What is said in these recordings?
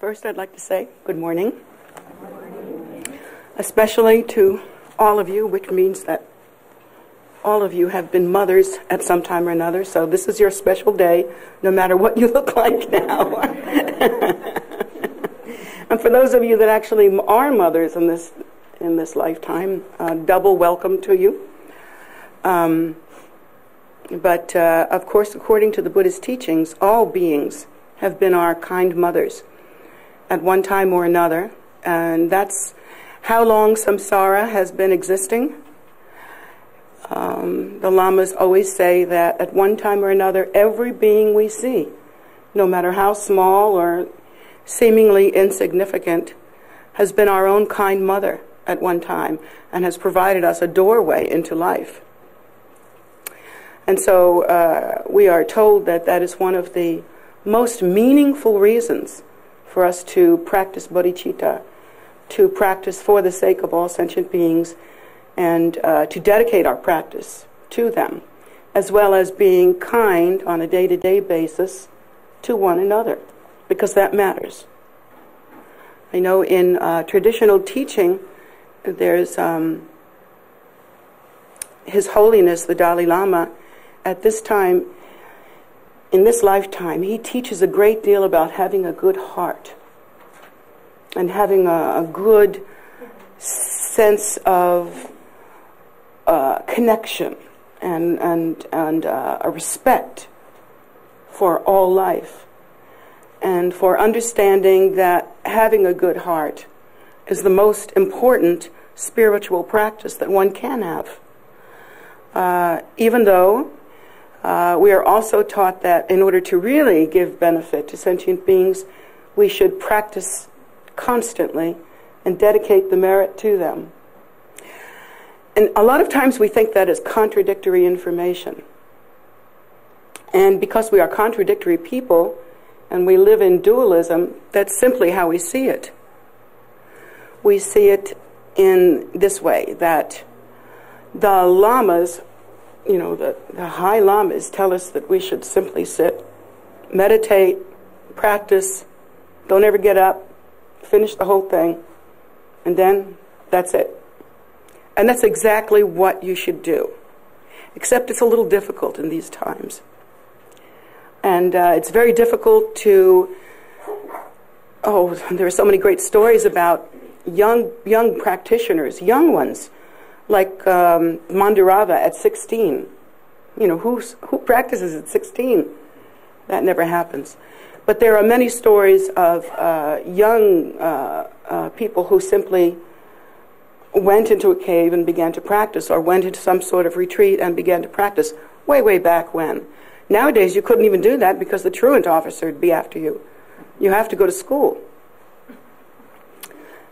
First, I'd like to say good morning, especially to all of you, which means that all of you have been mothers at some time or another, so this is your special day, no matter what you look like now. And for those of you that actually are mothers in this lifetime, double welcome to you. But of course, according to the Buddhist teachings, all beings have been our kind mothers at one time or another, and that's how long samsara has been existing. The lamas always say that at one time or another, every being we see, no matter how small or seemingly insignificant, has been our own kind mother at one time and has provided us a doorway into life. And so we are told that that is one of the most meaningful reasons for us to practice bodhicitta, to practice for the sake of all sentient beings, and to dedicate our practice to them, as well as being kind on a day-to-day basis to one another, because that matters. I know in traditional teaching, there's His Holiness, the Dalai Lama, at this time, in this lifetime, he teaches a great deal about having a good heart and having a good sense of connection and a respect for all life, and for understanding that having a good heart is the most important spiritual practice that one can have. Even though we are also taught that in order to really give benefit to sentient beings, we should practice constantly and dedicate the merit to them. And a lot of times we think that is contradictory information. And because we are contradictory people and we live in dualism, that's simply how we see it. We see it in this way, that the lamas, the high lamas tell us that we should simply sit, meditate, practice, don't ever get up, finish the whole thing, and then that's it. And that's exactly what you should do, except it's a little difficult in these times. And it's very difficult to, there are so many great stories about young practitioners, young ones, like Mandarava at 16. Who practices at 16? That never happens. But there are many stories of young people who simply went into a cave and began to practice, or went into some sort of retreat and began to practice way, way back when. Nowadays you couldn't even do that because the truant officer would be after you. You have to go to school.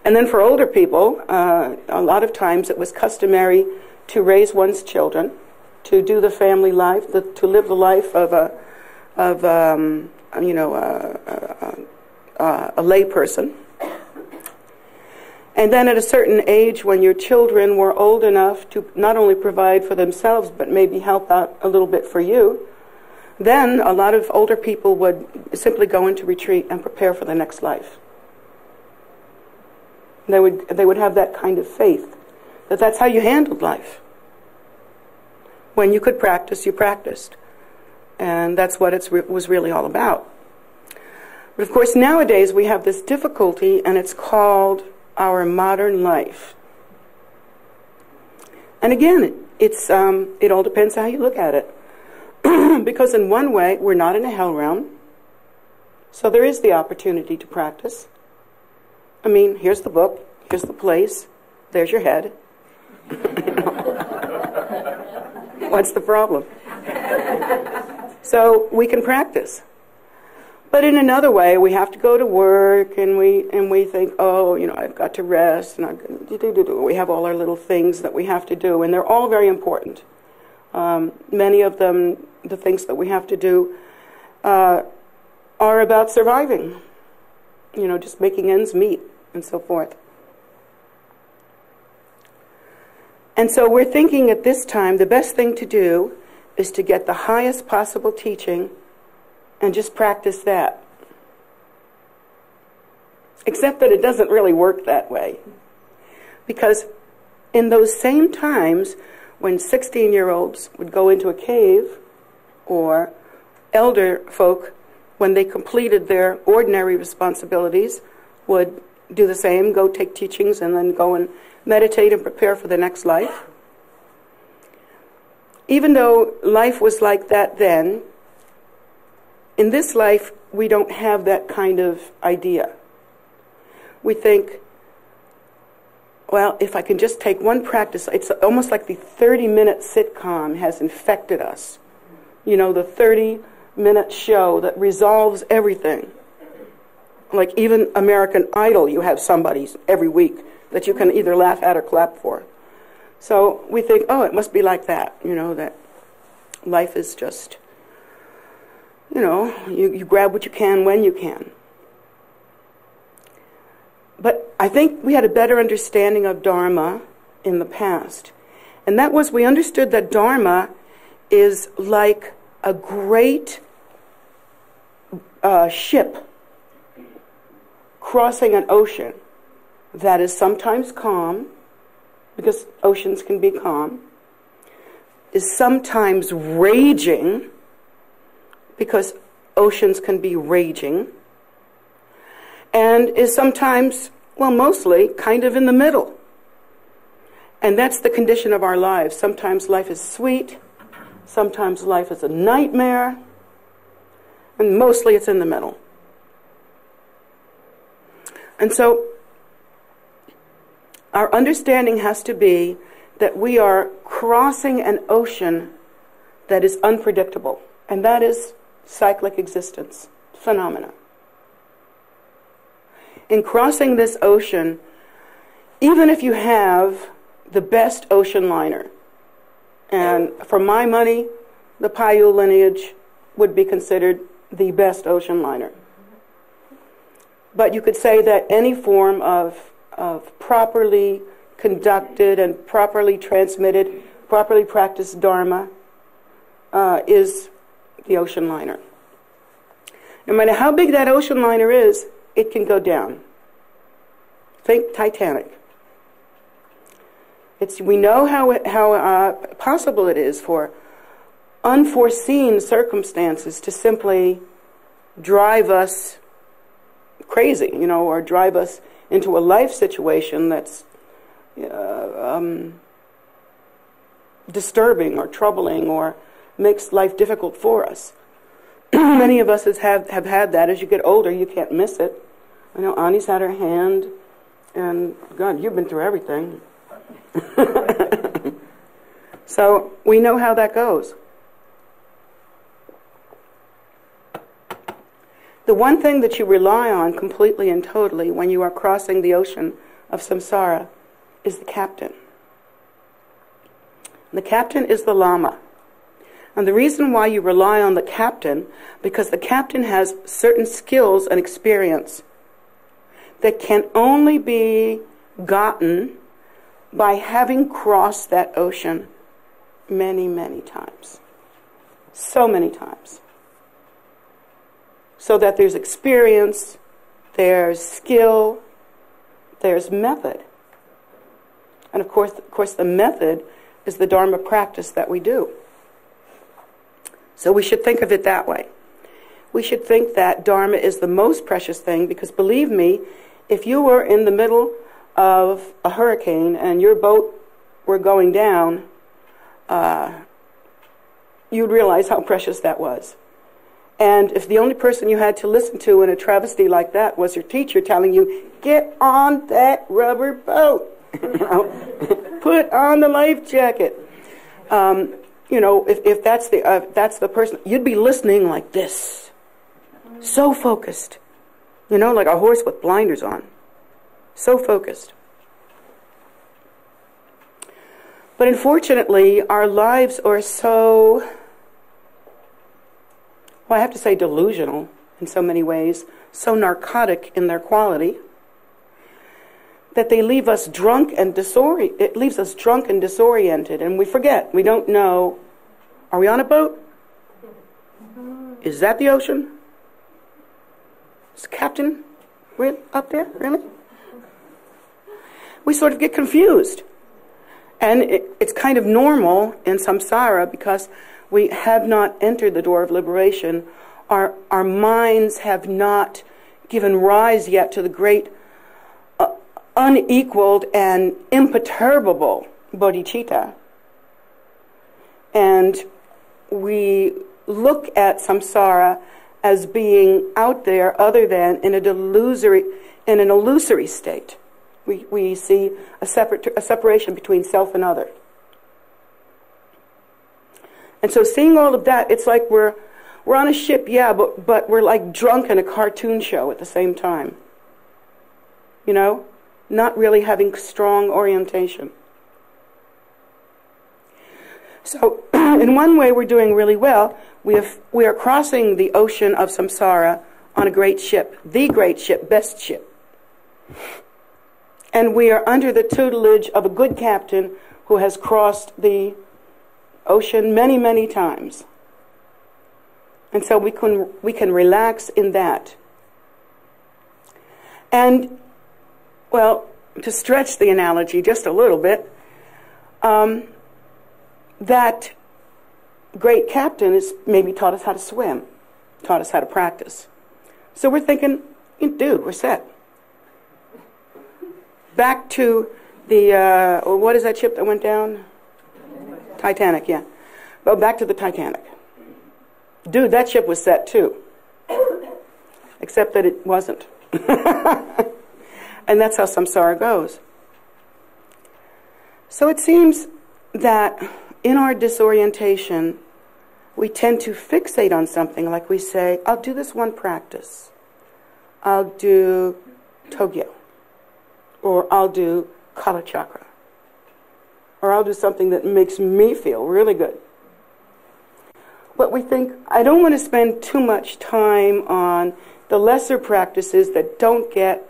And then for older people, a lot of times it was customary to raise one's children, to do the family life, to live the life of a lay person. And then at a certain age, when your children were old enough to not only provide for themselves, but maybe help out a little bit for you, then a lot of older people would simply go into retreat and prepare for the next life. They would have that kind of faith, that that's how you handled life. When you could practice, you practiced. And that's what it was really all about. But of course, nowadays we have this difficulty, and it's called our modern life. And again, it all depends how you look at it. Because in one way, we're not in a hell realm, so there is the opportunity to practice. I mean, here's the book, here's the place, there's your head. What's the problem? So we can practice. But in another way, we have to go to work, and we think, I've got to rest, and we have all our little things that we have to do, and they're all very important. Many of them, the things that we have to do, are about surviving, just making ends meet and so forth. And so we're thinking at this time the best thing to do is to get the highest possible teaching and just practice that. Except that it doesn't really work that way. Because in those same times when 16-year-olds would go into a cave, or elder folk, when they completed their ordinary responsibilities, would do the same, go take teachings and then go and meditate and prepare for the next life. Even though life was like that then, in this life we don't have that kind of idea. We think, well, if I can just take one practice, it's almost like the 30-minute sitcom has infected us. You know, the 30-minute show that resolves everything. Like even American Idol, you have somebody every week that you can either laugh at or clap for. So we think, oh, it must be like that, you know, that life is just, you know, you grab what you can when you can. But I think we had a better understanding of Dharma in the past. And that was, we understood that Dharma is like a great ship crossing an ocean that is sometimes calm, because oceans can be calm, is sometimes raging, because oceans can be raging, and is sometimes, well, mostly kind of in the middle. And that's the condition of our lives. Sometimes life is sweet, sometimes life is a nightmare, and mostly it's in the middle. And so our understanding has to be that we are crossing an ocean that is unpredictable, and that is cyclic existence, phenomena. In crossing this ocean, even if you have the best ocean liner, and for my money, the Paiute lineage would be considered the best ocean liner. But you could say that any form of properly conducted and properly transmitted, properly practiced Dharma is the ocean liner. No matter how big that ocean liner is, it can go down. Think Titanic. We know how possible it is for unforeseen circumstances to simply drive us crazy, you know, or drive us into a life situation that's disturbing or troubling or makes life difficult for us. Many of us have had that. As you get older, you can't miss it. I know Annie's had her hand, and God, you've been through everything. So we know how that goes. The one thing that you rely on completely and totally when you are crossing the ocean of samsara is the captain. The captain is the Lhama. And the reason why you rely on the captain, because the captain has certain skills and experience that can only be gotten by having crossed that ocean many, many times. So many times. So that there's experience, there's skill, there's method. And of course the method is the Dharma practice that we do. So we should think of it that way. We should think that Dharma is the most precious thing, because believe me, if you were in the middle of a hurricane and your boat were going down, you'd realize how precious that was. And if the only person you had to listen to in a travesty like that was your teacher telling you, get on that rubber boat, put on the life jacket. You know, if that's the person, you'd be listening like this, so focused, you know, like a horse with blinders on, so focused. But unfortunately, our lives are so, well, I have to say delusional in so many ways, so narcotic in their quality, that they leave us drunk and disoriented, and we forget. We don't know, are we on a boat? Is that the ocean? Is the captain? We're up there? Really? We sort of get confused. And it's kind of normal in samsara because we have not entered the door of liberation. Our minds have not given rise yet to the great unequaled and imperturbable bodhicitta. And we look at samsara as being out there other than in an illusory state. We see a separation between self and other. And so seeing all of that, it's like we're on a ship, yeah, but we're like drunk in a cartoon show at the same time. You know? Not really having strong orientation. So, in one way we're doing really well. We are crossing the ocean of samsara on a great ship. The great ship, best ship. And we are under the tutelage of a good captain who has crossed the ocean many, many times. And so we can relax in that. And, well, to stretch the analogy just a little bit, that great captain has maybe taught us how to swim, taught us how to practice. So we're thinking, dude, we're set. Back to the, what is that ship that went down? Titanic, yeah. Well, back to the Titanic. Dude, that ship was set too. Except that it wasn't. And that's how samsara goes. So it seems that in our disorientation, we tend to fixate on something, like we say, I'll do this one practice. I'll do Togyo. Or I'll do Kala Chakra. Or I'll do something that makes me feel really good. But we think, I don't want to spend too much time on the lesser practices that don't get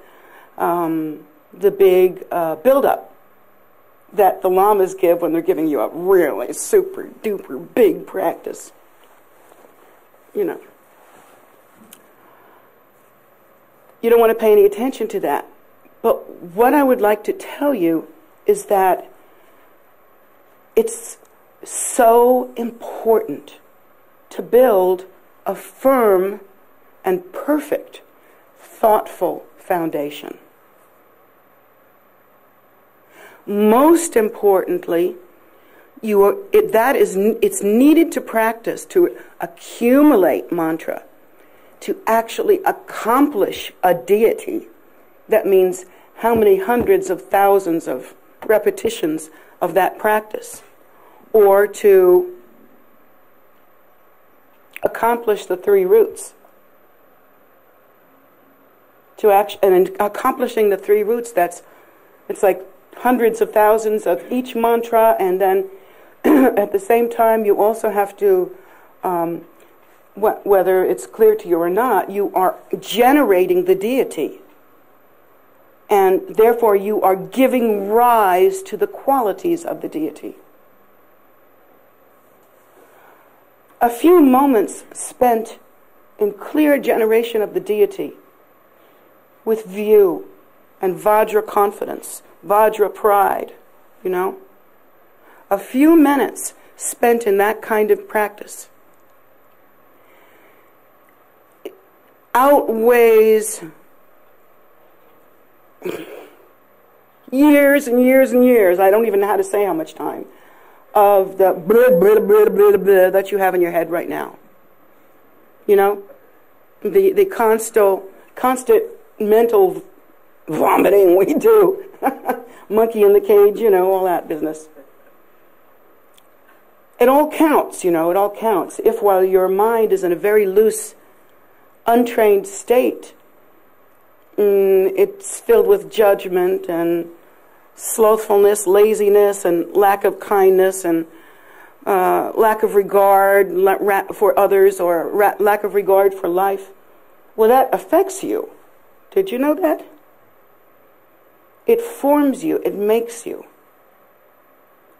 the big build-up that the lamas give when they're giving you a really super-duper big practice. You know. You don't want to pay any attention to that. But what I would like to tell you is that it's so important to build a firm and perfect, thoughtful foundation. Most importantly, it's needed to practice, to accumulate mantra, to actually accomplish a deity. That means how many hundreds of thousands of repetitions of that practice, or to accomplish the three roots. And in accomplishing the three roots, it's like hundreds of thousands of each mantra, and then at the same time you also have to, whether it's clear to you or not, you are generating the deity. And therefore you are giving rise to the qualities of the deity. A few moments spent in clear generation of the deity, with view and Vajra confidence, Vajra pride, you know. A few minutes spent in that kind of practice outweighs years and years and years, I don't even know how to say how much time, of the blah, blah, blah, blah, blah that you have in your head right now. You know? The constant mental vomiting we do. Monkey in the cage, you know, all that business. It all counts, you know, it all counts. If while your mind is in a very loose, untrained state, it's filled with judgment and slothfulness, laziness, and lack of kindness, and lack of regard for others, or lack of regard for life. Well, that affects you. Did you know that? It forms you. It makes you.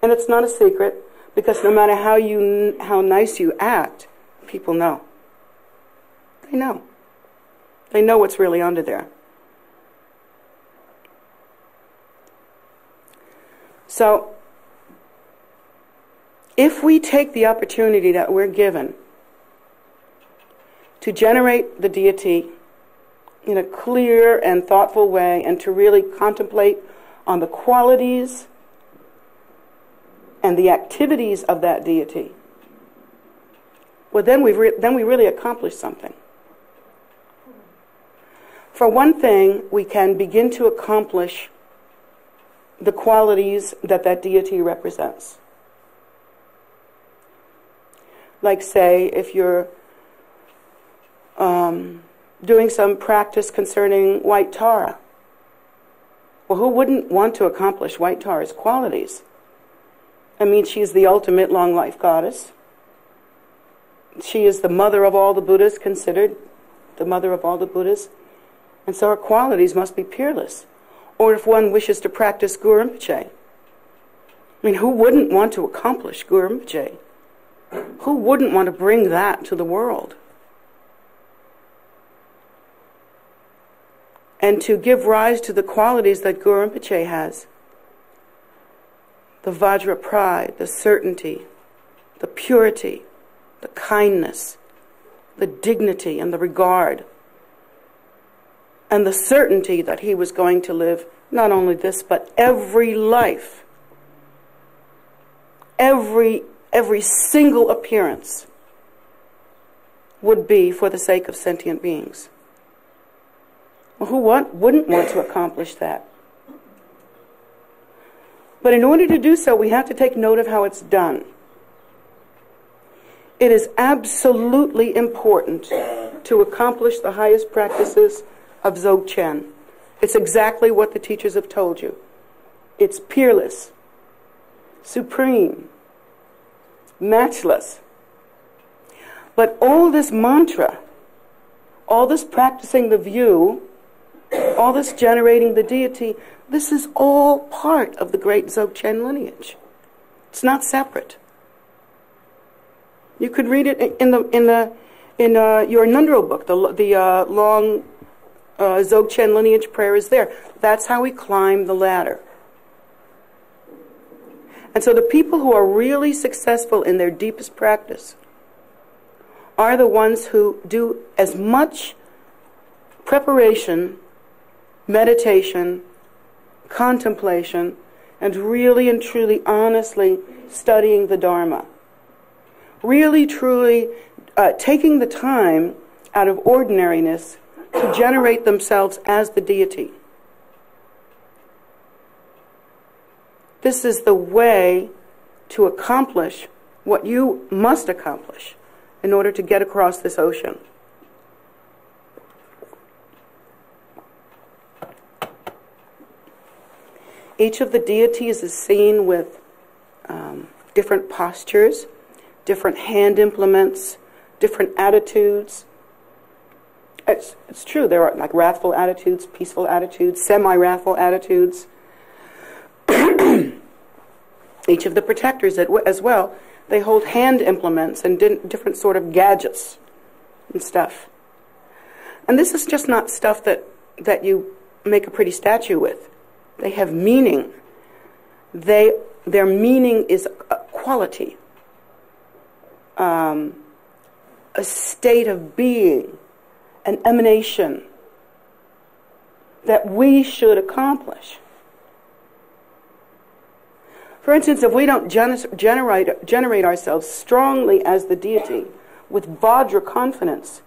And it's not a secret, because no matter how nice you act, people know. They know. They know what's really under there. So, if we take the opportunity that we're given to generate the deity in a clear and thoughtful way, and to really contemplate on the qualities and the activities of that deity, well, then we really accomplish something. For one thing, we can begin to accomplish the qualities that that deity represents. Like, say, if you're doing some practice concerning white Tara, well, who wouldn't want to accomplish white Tara's qualities? I mean, she's the ultimate long life goddess. She is the mother of all the Buddhas, considered the mother of all the Buddhas. And so her qualities must be peerless. Or if one wishes to practice Guru Rinpoche, I mean, who wouldn't want to accomplish Guru Rinpoche? Who wouldn't want to bring that to the world? And to give rise to the qualities that Guru Rinpoche has. The Vajra pride, the certainty, the purity, the kindness, the dignity and the regard, and the certainty that he was going to live not only this, but every life, every single appearance would be for the sake of sentient beings. Well, who wouldn't want to accomplish that? But in order to do so, we have to take note of how it's done. It is absolutely important to accomplish the highest practices of Dzogchen. It's exactly what the teachers have told you. It's peerless, supreme, matchless. But all this mantra, all this practicing the view, all this generating the deity, this is all part of the great Dzogchen lineage. It's not separate. You could read it in your Nundro book. The long Dzogchen lineage prayer is there. That's how we climb the ladder. And so the people who are really successful in their deepest practice are the ones who do as much preparation, meditation, contemplation, and really and truly honestly studying the Dharma. Really truly taking the time out of ordinariness to generate themselves as the deity. This is the way to accomplish what you must accomplish in order to get across this ocean. Each of the deities is seen with different postures, different hand implements, different attitudes. It's true, there are like wrathful attitudes, peaceful attitudes, semi-wrathful attitudes. Each of the protectors as well, they hold hand implements and different sort of gadgets and stuff. And this is just not stuff that you make a pretty statue with. They have meaning. Their meaning is a quality, a state of being, an emanation that we should accomplish. For instance, if we don't generate ourselves strongly as the deity with Vajra confidence,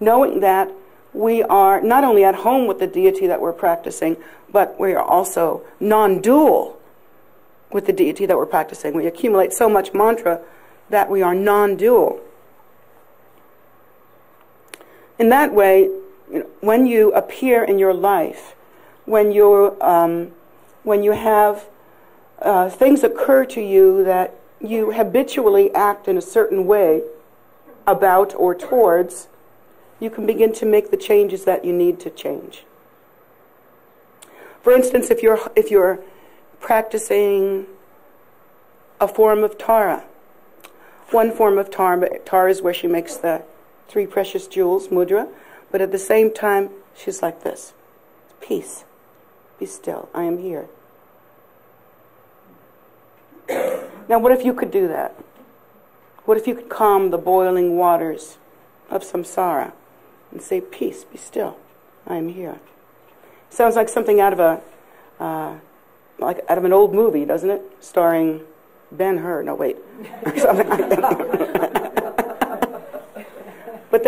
knowing that we are not only at home with the deity that we're practicing, but we are also non-dual with the deity that we're practicing. We accumulate so much mantra that we are non-dual. In that way, when you appear in your life, when you have things occur to you that you habitually act in a certain way about or towards, you can begin to make the changes that you need to change. For instance, if you're practicing a form of Tara, one form of Tara is where she makes the 3 precious jewels, mudra, but at the same time, she's like this. Peace. Be still. I am here. Now, what if you could do that? What if you could calm the boiling waters of samsara and say, peace, be still, I am here? Sounds like something out of an old movie, doesn't it? Starring Ben-Hur. No, wait. Something like that. But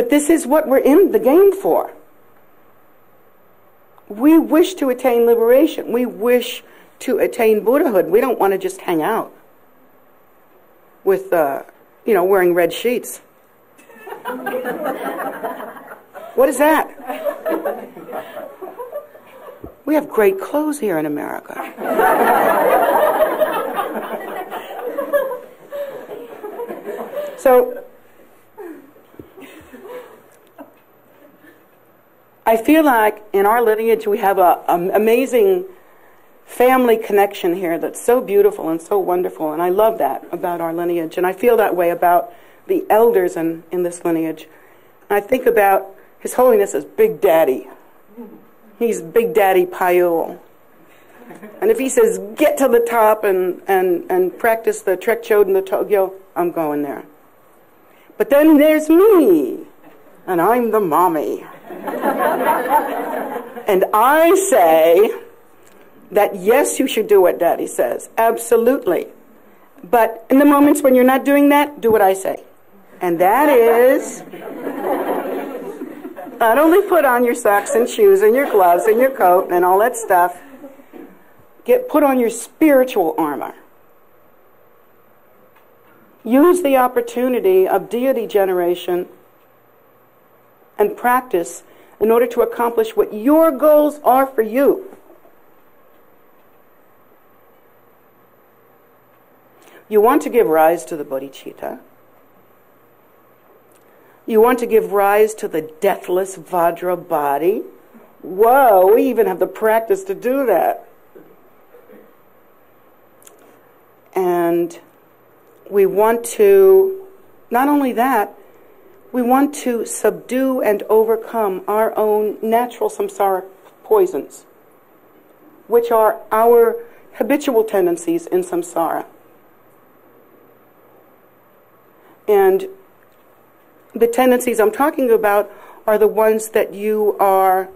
this is what we're in the game for. We wish to attain liberation. We wish to attain Buddhahood. We don't want to just hang out with, wearing red sheets. What is that? We have great clothes here in America. So, I feel like in our lineage we have an amazing family connection here that's so beautiful and so wonderful, and I love that about our lineage, and I feel that way about the elders in this lineage. And I think about His Holiness as Big Daddy. He's Big Daddy Payul. And if he says, get to the top and practice the Trek Choden, the Togyo, I'm going there. But then there's me, and I'm the mommy. And I say that yes, you should do what Daddy says. Absolutely. But in the moments when you're not doing that, do what I say. And that is, not only put on your socks and shoes and your gloves and your coat and all that stuff, put on your spiritual armor. Use the opportunity of deity generation and practice in order to accomplish what your goals are for you. You want to give rise to the bodhicitta. You want to give rise to the deathless Vajra body. Whoa, we even have the practice to do that. And we want to, not only that, we want to subdue and overcome our own natural samsara poisons, which are our habitual tendencies in samsara. And the tendencies I'm talking about are the ones that you are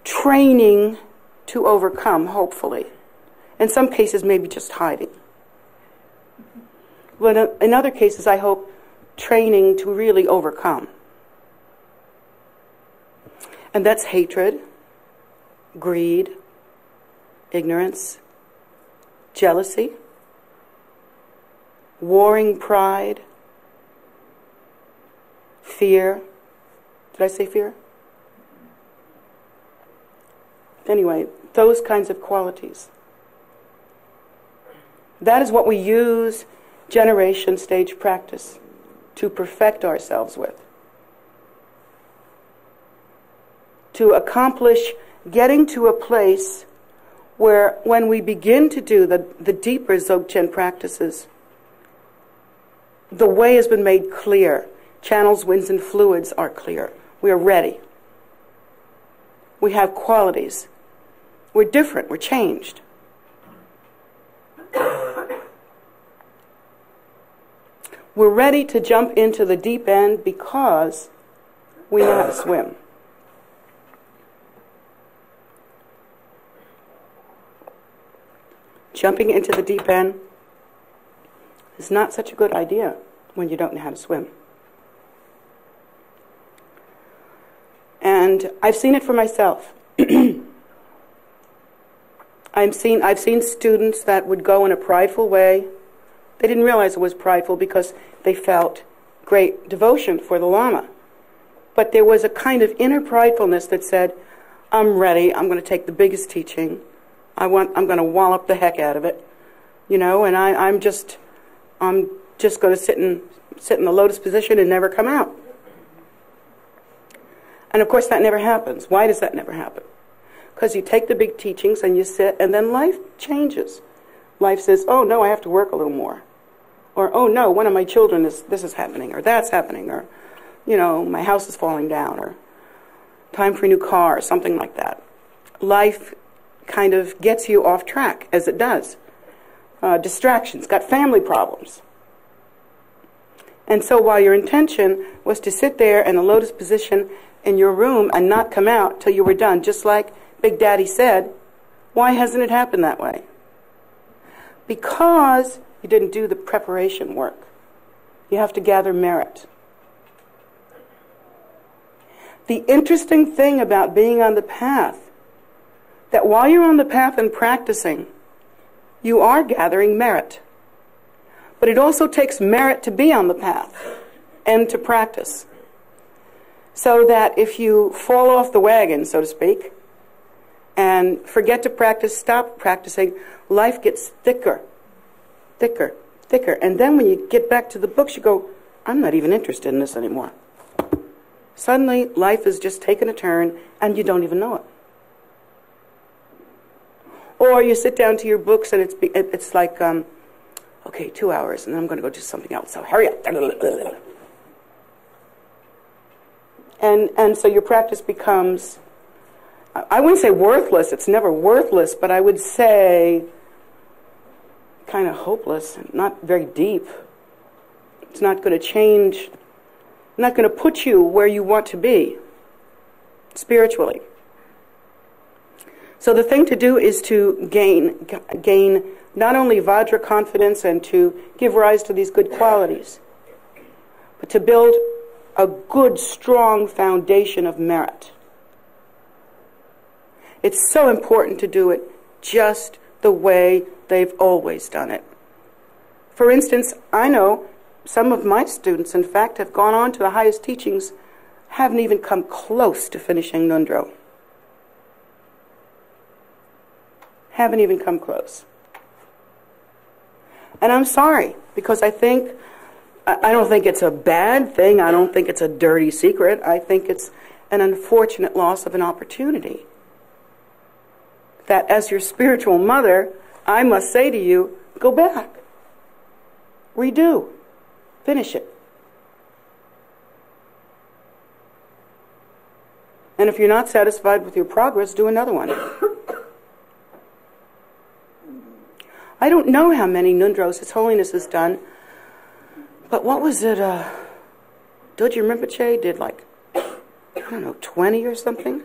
training to overcome, hopefully. In some cases, maybe just hiding. But in other cases, I hope, training to really overcome. And that's hatred, greed, ignorance, jealousy, warring pride, fear. Did I say fear? Anyway, those kinds of qualities. That is what we use generation stage practice to perfect ourselves with. To accomplish getting to a place where when we begin to do the deeper Dzogchen practices, the way has been made clear. Channels, winds, and fluids are clear. We are ready. We have qualities. We're different. We're changed. We're ready to jump into the deep end because we know how to swim. Jumping into the deep end is not such a good idea when you don't know how to swim. And I've seen it for myself. I've seen students that would go in a prideful way. They didn't realize it was prideful because they felt great devotion for the Lama. But there was a kind of inner pridefulness that said, I'm ready, I'm going to take the biggest teaching. I'm going to wallop the heck out of it. And I'm just going to sit in the lotus position and never come out. And of course that never happens. Why does that never happen? Because you take the big teachings and you sit, and then life changes. Life says, oh no, I have to work a little more. Or, oh no, one of my children, this is happening, or that's happening, or, my house is falling down, or time for a new car, or something like that. Life kind of gets you off track, as it does. Distractions, got family problems. And so while your intention was to sit there in a lotus position in your room and not come out till you were done, just like Big Daddy said, why hasn't it happened that way? Because you didn't do the preparation work. You have to gather merit. The interesting thing about being on the path, that while you're on the path and practicing, you are gathering merit. But it also takes merit to be on the path and to practice. So that if you fall off the wagon, so to speak, and forget to practice, stop practicing, life gets thicker, thicker, thicker. And then when you get back to the books, you go, I'm not even interested in this anymore. Suddenly, life has just taken a turn, and you don't even know it. Or you sit down to your books, and it's like, okay, 2 hours, and then I'm going to go do something else, so hurry up. And so your practice becomes, I wouldn't say worthless, it's never worthless, but I would say kind of hopeless, not very deep. It's not going to change, not going to put you where you want to be spiritually. So the thing to do is to gain not only Vajra confidence and to give rise to these good qualities, but to build a good, strong foundation of merit. It's so important to do it just the way they've always done it. For instance, I know some of my students, in fact, have gone on to the highest teachings, haven't even come close to finishing Nundro. Haven't even come close. And I'm sorry, because I don't think it's a bad thing. I don't think it's a dirty secret. I think it's an unfortunate loss of an opportunity. That as your spiritual mother, I must say to you, go back. Redo. Finish it. And if you're not satisfied with your progress, do another one. I don't know how many Nundros His Holiness has done, but what was it, Doji Rinpoche did like, I don't know, 20 or something?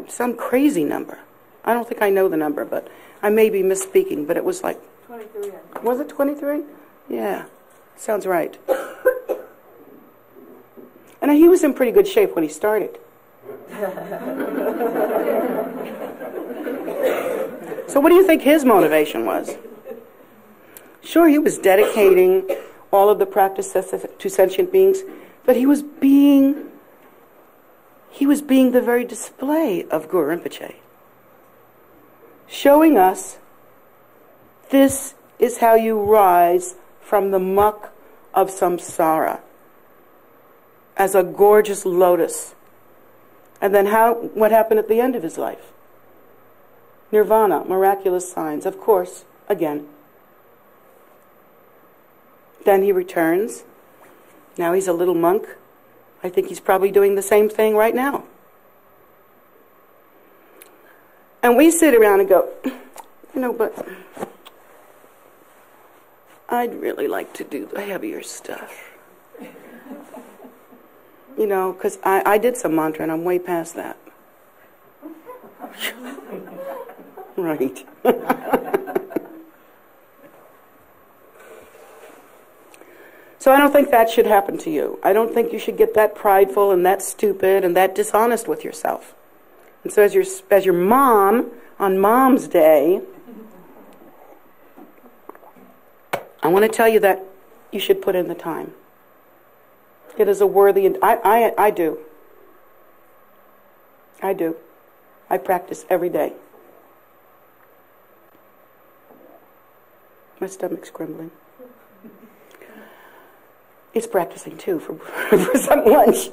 Some crazy number. I don't think I know the number, but I may be misspeaking, but it was like... 23. Was it 23? Yeah, sounds right. And he was in pretty good shape when he started. So what do you think his motivation was? Sure, he was dedicating all of the practices to sentient beings, but he was being the very display of Guru Rinpoche, showing us this is how you rise from the muck of samsara as a gorgeous lotus. And then what happened at the end of his life? Nirvana, miraculous signs, of course, again. Then he returns. Now he's a little monk. I think he's probably doing the same thing right now. And we sit around and go, but I'd really like to do the heavier stuff. Because I did some mantra and I'm way past that. Right. So I don't think that should happen to you. I don't think you should get that prideful and that stupid and that dishonest with yourself. And so as your mom, on Mom's Day, I want to tell you that you should put in the time. It is a worthy, and I do. I do. I practice every day. My stomach's grumbling. It's practicing too for some lunch.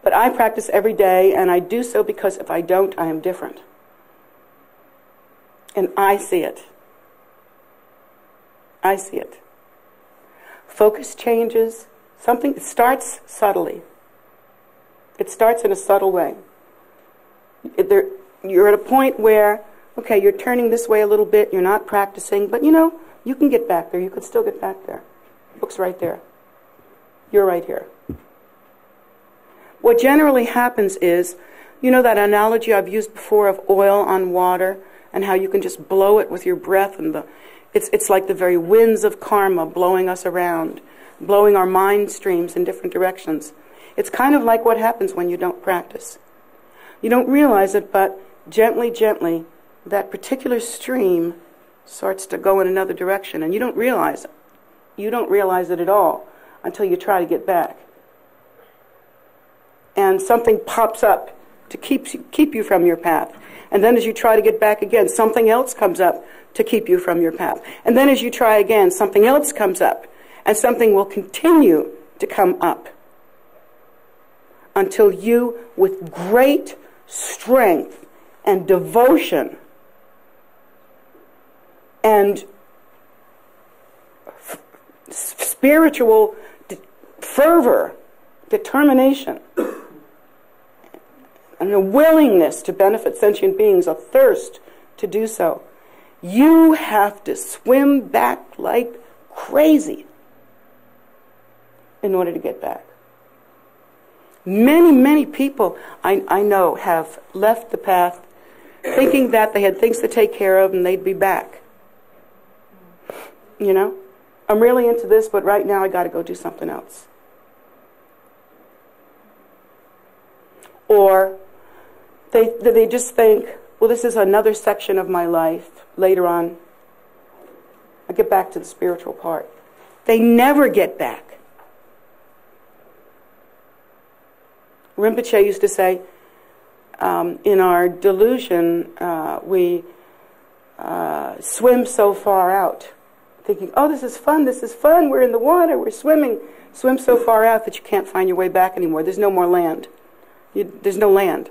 But I practice every day, and I do so because if I don't, I am different. And I see it. I see it. Focus changes. Something starts subtly. It starts in a subtle way. You're at a point where, okay, you're turning this way a little bit, you're not practicing, but you can get back there. You could still get back there. The book's right there. You're right here. What generally happens is, that analogy I've used before of oil on water and how you can just blow it with your breath, and it's like the very winds of karma blowing us around, blowing our mind streams in different directions. It's kind of like what happens when you don't practice. You don't realize it, but gently, gently, that particular stream starts to go in another direction, and you don't realize it. You don't realize it at all until you try to get back. And something pops up to keep you from your path. And then as you try to get back again, something else comes up to keep you from your path. And then as you try again, something else comes up. And something will continue to come up until you, with great strength and devotion and spiritual fervor, determination, and a willingness to benefit sentient beings, a thirst to do so, you have to swim back like crazy in order to get back. Many, many people I know have left the path thinking that they had things to take care of and they'd be back. I'm really into this, but right now I got to go do something else. Or they just think, well, this is another section of my life. Later on, I get back to the spiritual part. They never get back. Rinpoche used to say, in our delusion, we swim so far out, thinking, oh, this is fun, we're in the water, we're swimming. Swim so far out that you can't find your way back anymore. There's no more land. There's no land.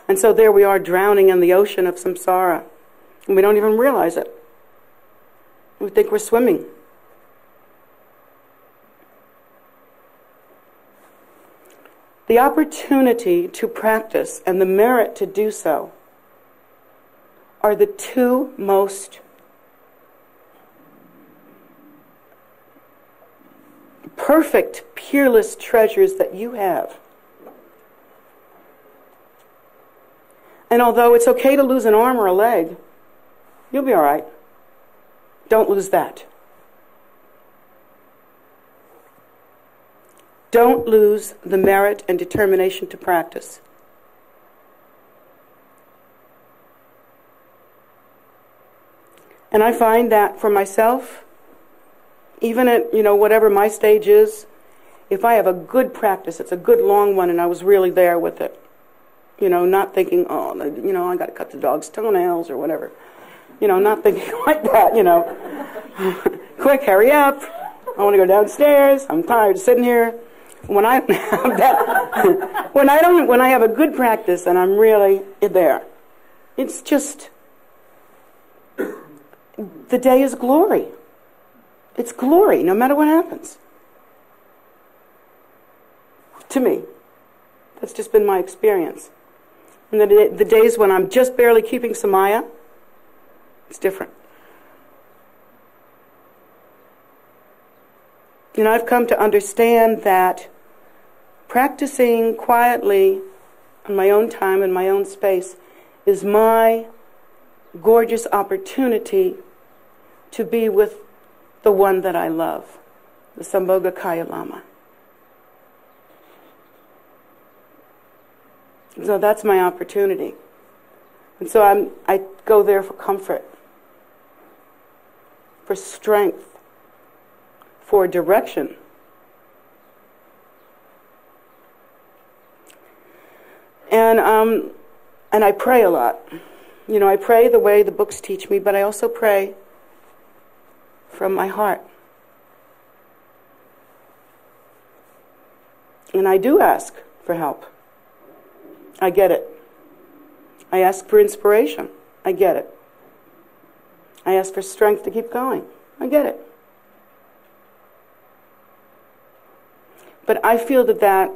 And so there we are drowning in the ocean of samsara. And we don't even realize it. We think we're swimming. The opportunity to practice and the merit to do so are the two most perfect, peerless treasures that you have. And although it's okay to lose an arm or a leg, you'll be all right. Don't lose that. Don't lose the merit and determination to practice. And I find that for myself, even at, whatever my stage is, if I have a good practice, it's a good long one, and I was really there with it. Not thinking, oh, I got to cut the dog's toenails or whatever. Not thinking like that, Quick, hurry up. I want to go downstairs. I'm tired of sitting here. When I have that, when I have a good practice and I'm really there, it's just, the day is glory. It's glory, no matter what happens. To me. That's just been my experience. And the days when I'm just barely keeping samaya, it's different. I've come to understand that practicing quietly on my own time and my own space is my gorgeous opportunity to be with the one that I love, the Sambhogakaya Lama. So that's my opportunity. And so I go there for comfort, for strength, for direction. And I pray a lot. I pray the way the books teach me, but I also pray from my heart. And I do ask for help. I get it. I ask for inspiration. I get it. I ask for strength to keep going. I get it. But I feel that that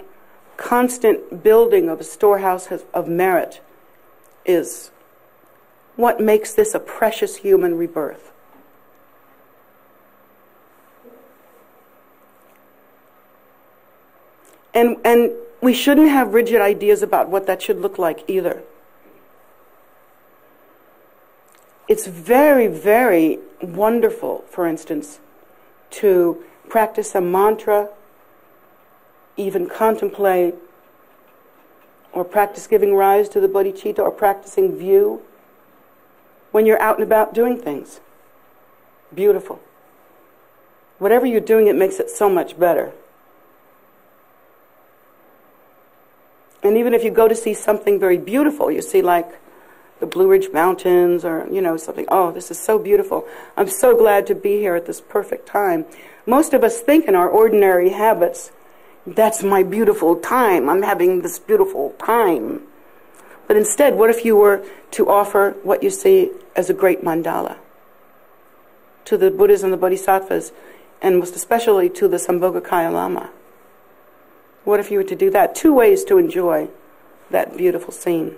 constant building of a storehouse of merit is what makes this a precious human rebirth. And we shouldn't have rigid ideas about what that should look like either. It's very, very wonderful, for instance, to practice a mantra, even contemplate, or practice giving rise to the bodhicitta, or practicing view when you're out and about doing things. Beautiful. Whatever you're doing, it makes it so much better. And even if you go to see something very beautiful, you see like the Blue Ridge Mountains or, something, oh, this is so beautiful. I'm so glad to be here at this perfect time. Most of us think in our ordinary habits, that's my beautiful time. I'm having this beautiful time. But instead, what if you were to offer what you see as a great mandala to the Buddhas and the Bodhisattvas, and most especially to the Sambhogakaya Lama? What if you were to do that? 2 ways to enjoy that beautiful scene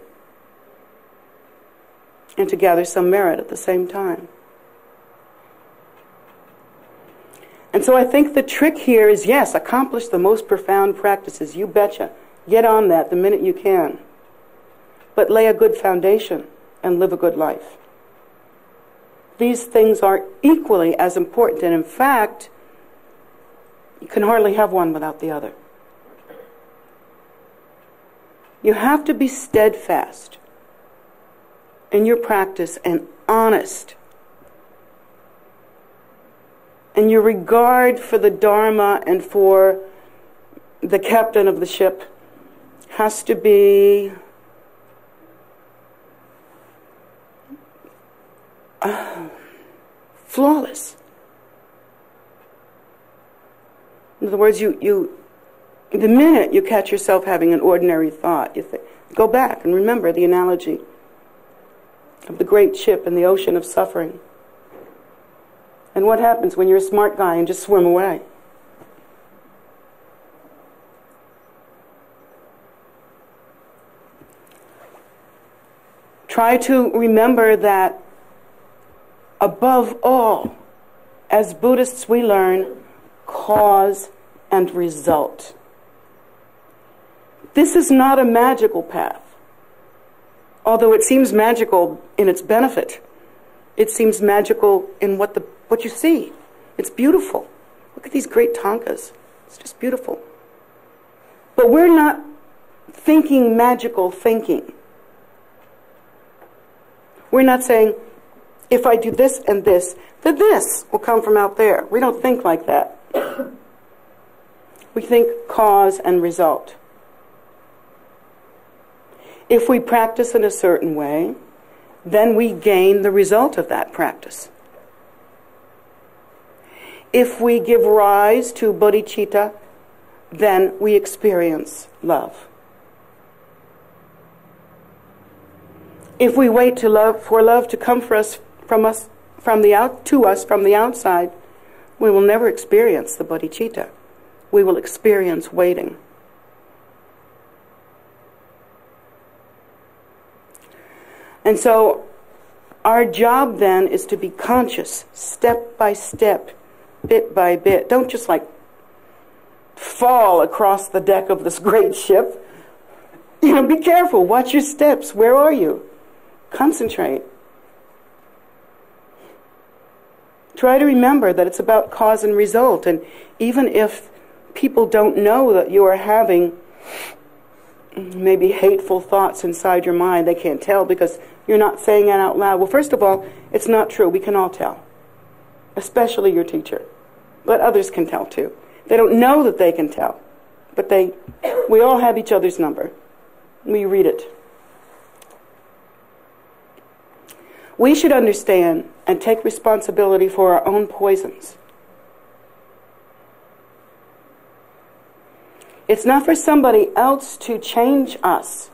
and to gather some merit at the same time. And so I think the trick here is, yes, accomplish the most profound practices. You betcha. Get on that the minute you can. But lay a good foundation and live a good life. These things are equally as important, and in fact, you can hardly have one without the other. You have to be steadfast in your practice and honest. And your regard for the Dharma and for the captain of the ship has to be flawless. In other words, the minute you catch yourself having an ordinary thought, you think, go back and remember the analogy of the great ship in the ocean of suffering. And what happens when you're a smart guy and just swim away? Try to remember that above all, as Buddhists we learn cause and result. This is not a magical path. Although it seems magical in its benefit, it seems magical in what you see. It's beautiful. Look at these great tankas. It's just beautiful. But we're not thinking magical thinking. We're not saying, if I do this and this, then this will come from out there. We don't think like that. We think cause and result. If we practice in a certain way, then we gain the result of that practice. If we give rise to bodhicitta, then we experience love. If we wait for love to come to us from the outside, we will never experience the bodhicitta. We will experience waiting. And so our job then is to be conscious, step by step, bit by bit. Don't just fall across the deck of this great ship. Be careful. Watch your steps. Where are you? Concentrate. Try to remember that it's about cause and result. And even if people don't know that you are having maybe hateful thoughts inside your mind, they can't tell because you're not saying it out loud. Well, first of all, it's not true. We can all tell. Especially your teacher. But others can tell too. They don't know that they can tell. But we all have each other's number. We read it. We should understand and take responsibility for our own poisons. It's not for somebody else to change us.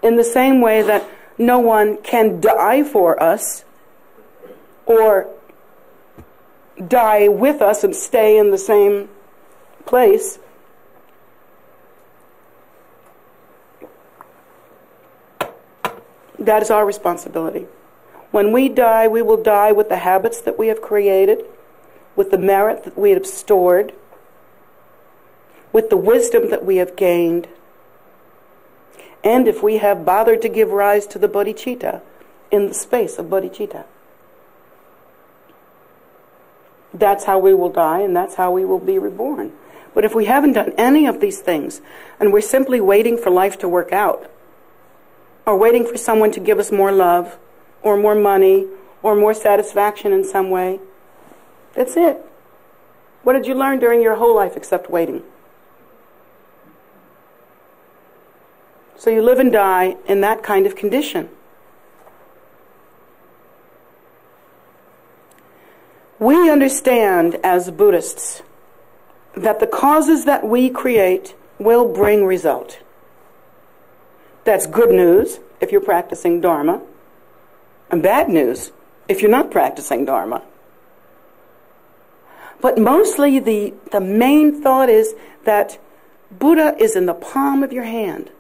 In the same way that no one can die for us or die with us and stay in the same place. That is our responsibility. When we die, we will die with the habits that we have created, with the merit that we have stored, with the wisdom that we have gained, and if we have bothered to give rise to the bodhicitta in the space of bodhicitta. That's how we will die, and that's how we will be reborn. But if we haven't done any of these things, and we're simply waiting for life to work out, or waiting for someone to give us more love, or more money, or more satisfaction in some way, that's it. What did you learn during your whole life except waiting? So you live and die in that kind of condition. We understand as Buddhists that the causes that we create will bring result. That's good news if you're practicing Dharma, and bad news if you're not practicing Dharma. But mostly the main thought is that Buddha is in the palm of your hand.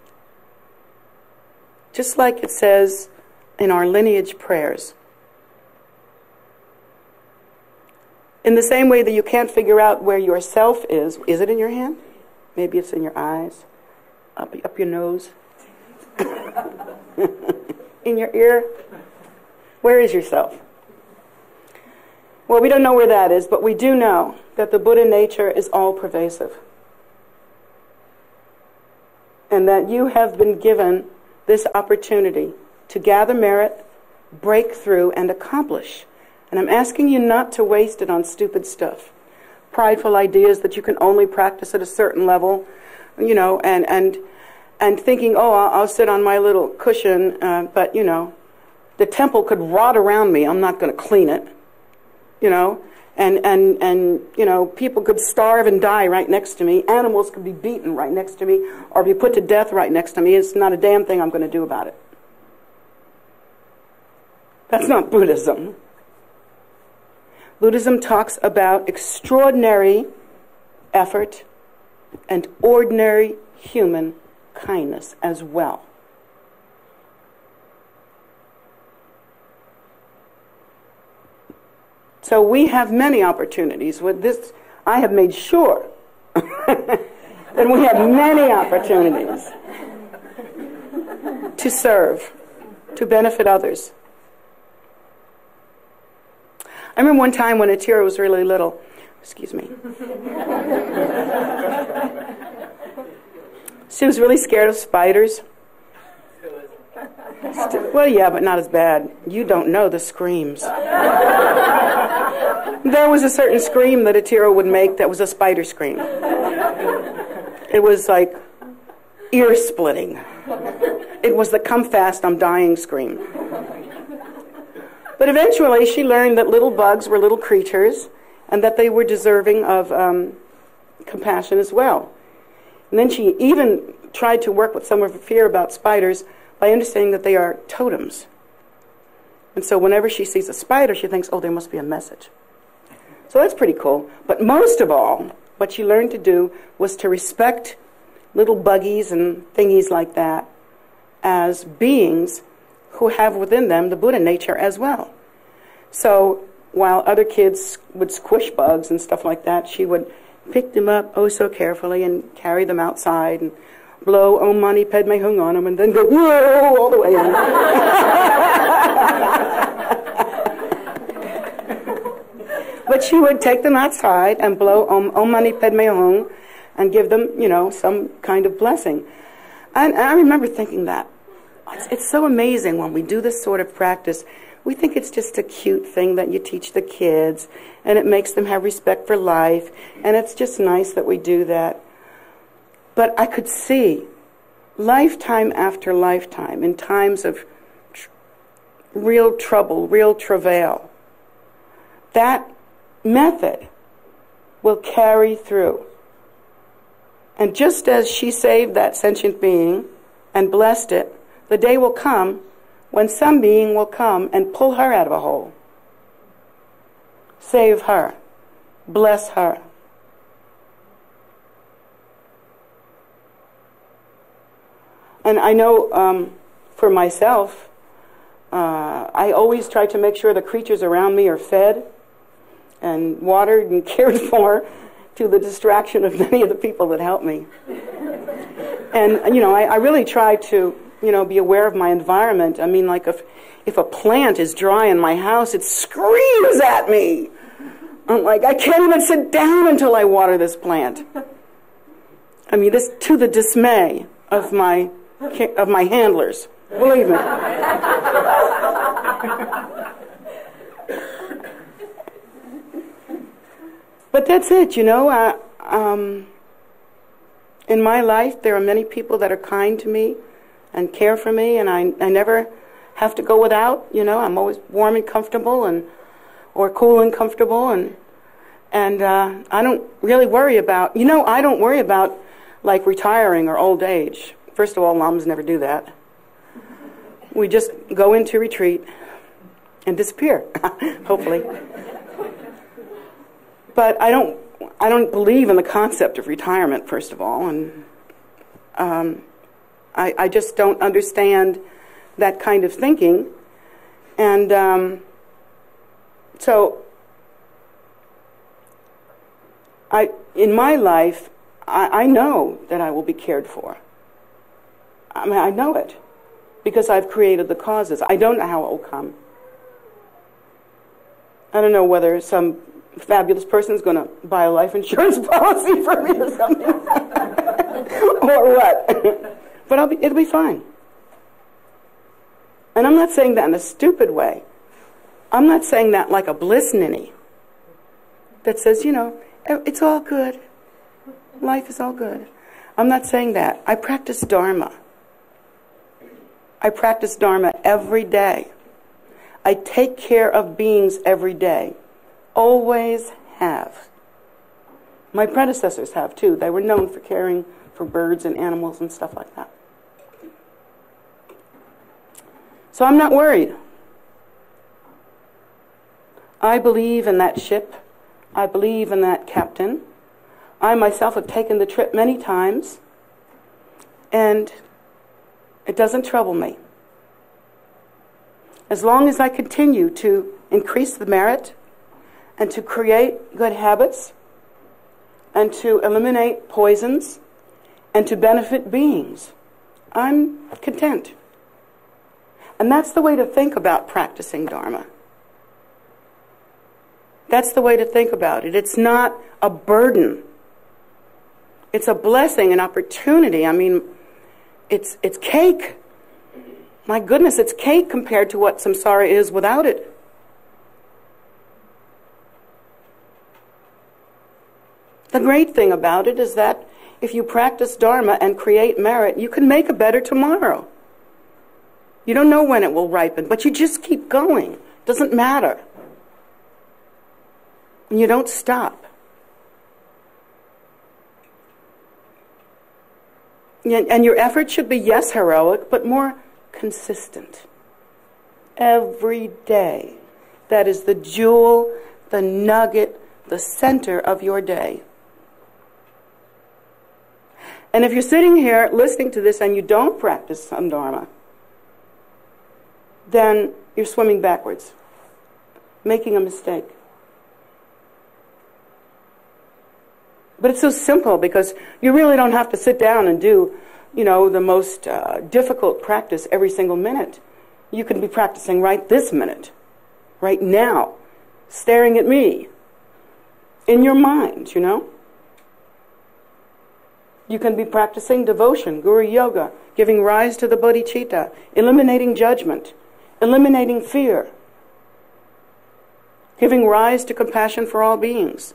Just like it says in our lineage prayers. In the same way that you can't figure out where your self is it in your hand? Maybe it's in your eyes, up your nose, in your ear. Where is yourself? Well, we don't know where that is, but we do know that the Buddha nature is all pervasive. And that you have been given this opportunity to gather merit, break through, and accomplish. And I'm asking you not to waste it on stupid stuff. Prideful ideas that you can only practice at a certain level, you know, and thinking, oh, I'll sit on my little cushion, but, you know, the temple could rot around me. I'm not going to clean it, you know. And you know, people could starve and die right next to me. Animals could be beaten right next to me or be put to death right next to me. It's not a damn thing I'm going to do about it. That's not Buddhism. Buddhism talks about extraordinary effort and ordinary human kindness as well. So we have many opportunities. With this, I have made sure that we have many opportunities to serve, to benefit others. I remember one time when Atira was really little. Excuse me. She was really scared of spiders. Well, yeah, but not as bad. You don't know the screams. There was a certain scream that Atira would make that was a spider scream. It was like ear-splitting. It was the come fast, I'm dying scream. But eventually she learned that little bugs were little creatures and that they were deserving of compassion as well. And then she even tried to work with some of her fear about spiders by understanding that they are totems. And so whenever she sees a spider, she thinks, oh, there must be a message. So that's pretty cool. But most of all, what she learned to do was to respect little buggies and thingies like that as beings who have within them the Buddha nature as well. So while other kids would squish bugs and stuff like that, she would pick them up oh so carefully and carry them outside and blow Om Mani Padme Hung on them and then go whoa all the way in. But she would take them outside and blow Om Mani Padme Hung and give them, you know, some kind of blessing. And I remember thinking that. It's so amazing when we do this sort of practice. We think it's just a cute thing that you teach the kids, and it makes them have respect for life, and it's just nice that we do that. But I could see, lifetime after lifetime, in times of real trouble, real travail, that method will carry through. And just as she saved that sentient being and blessed it, the day will come when some being will come and pull her out of a hole. Save her. bless her. And I know for myself, I always try to make sure the creatures around me are fed and watered and cared for, to the distraction of many of the people that help me. And, I really try to, be aware of my environment. I mean, like if a plant is dry in my house, it screams at me. I'm like, I can't even sit down until I water this plant. I mean, this to the dismay of my handlers. Believe me. But that's it, in my life, there are many people that are kind to me and care for me, and I never have to go without. I'm always warm and comfortable, or cool and comfortable, and I don't really worry about. I don't worry about like retiring or old age. First of all, Lhamos never do that. We just go into retreat and disappear, hopefully. But I don't believe in the concept of retirement, first of all, and I just don't understand that kind of thinking. And so in my life, I know that I will be cared for. I mean, I know it because I've created the causes. I don't know how it will come. I don't know whether some fabulous person is going to buy a life insurance policy for me or something, or what. But it'll be fine. And I'm not saying that in a stupid way. I'm not saying that like a bliss ninny that says, it's all good. Life is all good. I'm not saying that. I practice Dharma. I practice Dharma every day. I take care of beings every day. Always have. My predecessors have too. They were known for caring for birds and animals and stuff like that. So I'm not worried. I believe in that ship. I believe in that captain. I myself have taken the trip many times, and it doesn't trouble me. As long as I continue to increase the merit and to create good habits and to eliminate poisons and to benefit beings, I'm content. And that's the way to think about practicing Dharma. That's the way to think about it. It's not a burden. It's a blessing, an opportunity. I mean, it's cake. My goodness, it's cake compared to what samsara is without it. The great thing about it is that if you practice Dharma and create merit, you can make a better tomorrow. You don't know when it will ripen, but you just keep going. It doesn't matter. And you don't stop. And your effort should be, yes, heroic, but more consistent. Every day. That is the jewel, the nugget, the center of your day. And if you're sitting here listening to this and you don't practice some Dharma, then you're swimming backwards, making a mistake. But it's so simple because you really don't have to sit down and do, the most difficult practice every single minute. You can be practicing right this minute, right now, staring at me, in your mind, You can be practicing devotion, guru yoga, giving rise to the bodhicitta, eliminating judgment, eliminating fear, giving rise to compassion for all beings.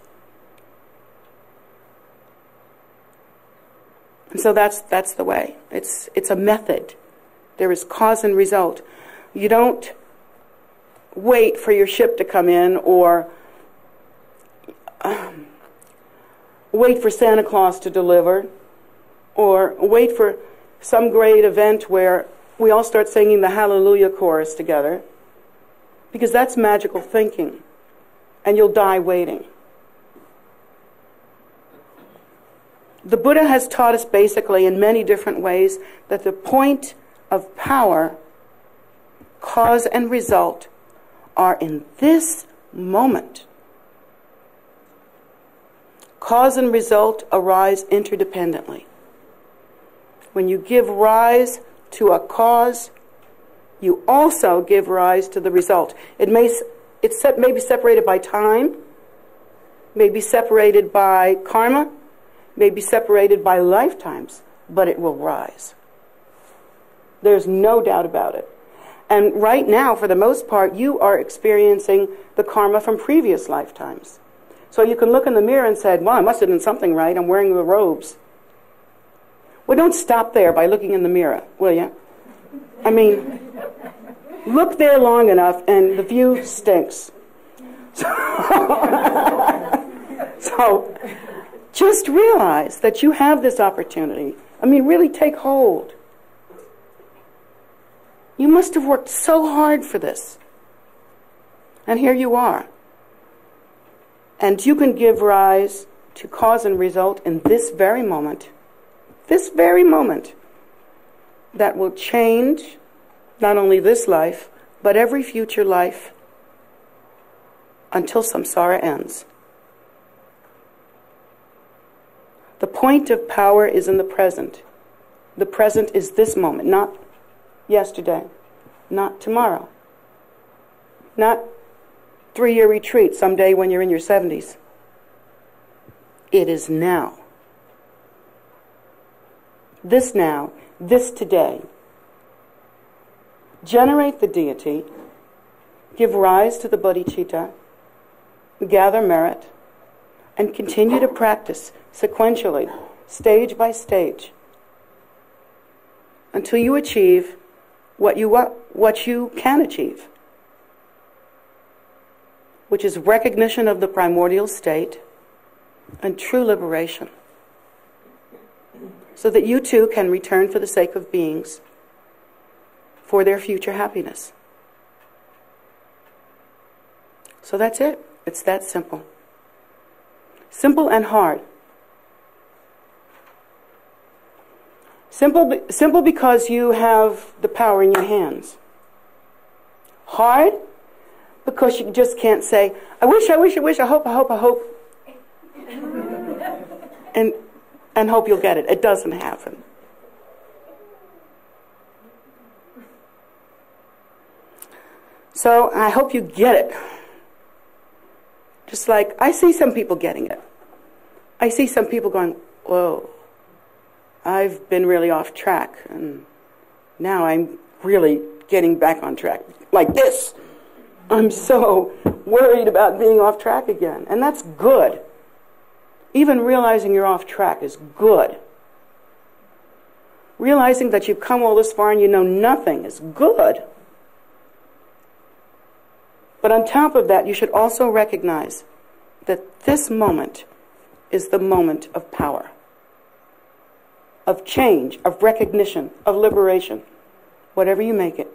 And so that's the way. It's a method. There is cause and result. You don't wait for your ship to come in or wait for Santa Claus to deliver or wait for some great event where we all start singing the Hallelujah chorus together, because that's magical thinking, and you'll die waiting. The Buddha has taught us basically in many different ways that the point of power, cause and result, are in this moment. Cause and result arise interdependently. When you give rise to a cause, you also give rise to the result. It may be separated by time, may be separated by karma, may be separated by lifetimes, but it will rise. There's no doubt about it. And right now, for the most part, you are experiencing the karma from previous lifetimes. So you can look in the mirror and say, well, I must have done something right. I'm wearing the robes. Well, don't stop there by looking in the mirror, will you? I mean, look there long enough and the view stinks. So just realize that you have this opportunity. I mean, really take hold. You must have worked so hard for this. And here you are. And you can give rise to cause and result in this very moment. This very moment that will change not only this life, but every future life until samsara ends. The point of power is in the present. The present is this moment, not yesterday, not tomorrow, not 3-year retreat someday when you're in your 70s. It is now. This now, this today. Generate the deity, give rise to the bodhicitta, gather merit, and continue to practice sequentially, stage by stage, until you achieve what you can achieve, which is recognition of the primordial state and true liberation, so that you too can return for the sake of beings for their future happiness. So that's it. It's that simple. Simple and hard. Simple because you have the power in your hands. Hard because you just can't say, I wish, I hope, and hope you'll get it. It doesn't happen. So I hope you get it. Just like I see some people getting it. I see some people going, whoa, I've been really off track, and now I'm really getting back on track. Like this. I'm so worried about being off track again. And that's good. Even realizing you're off track is good. Realizing that you've come all this far and you know nothing is good. But on top of that, you should also recognize that this moment is the moment of power, of change, of recognition, of liberation, whatever you make it.